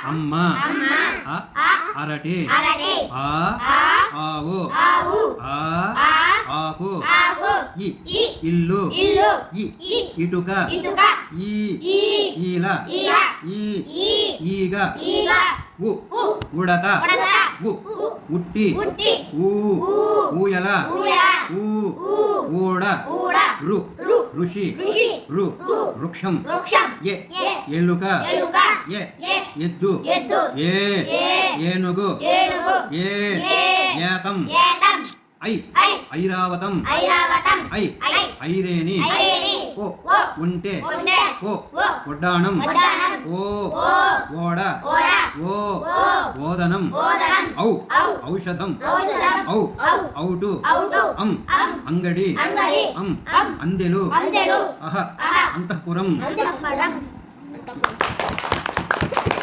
అమ్మ అరటి ఆవు ఆకు ఇల్లు ఇటుక ఈల ఈగ ఉడత ఉట్టి ఊయల ఊడ ఋషి వృక్షం ఎలుక ఎద్దు ఏనుగు ఏకం ఐరావతం ఐరేని ఉంటే వడ్డాణం ఓడ ఓదనం ఔషధం ఔటు అంగడి అందెలు అంతఃపురం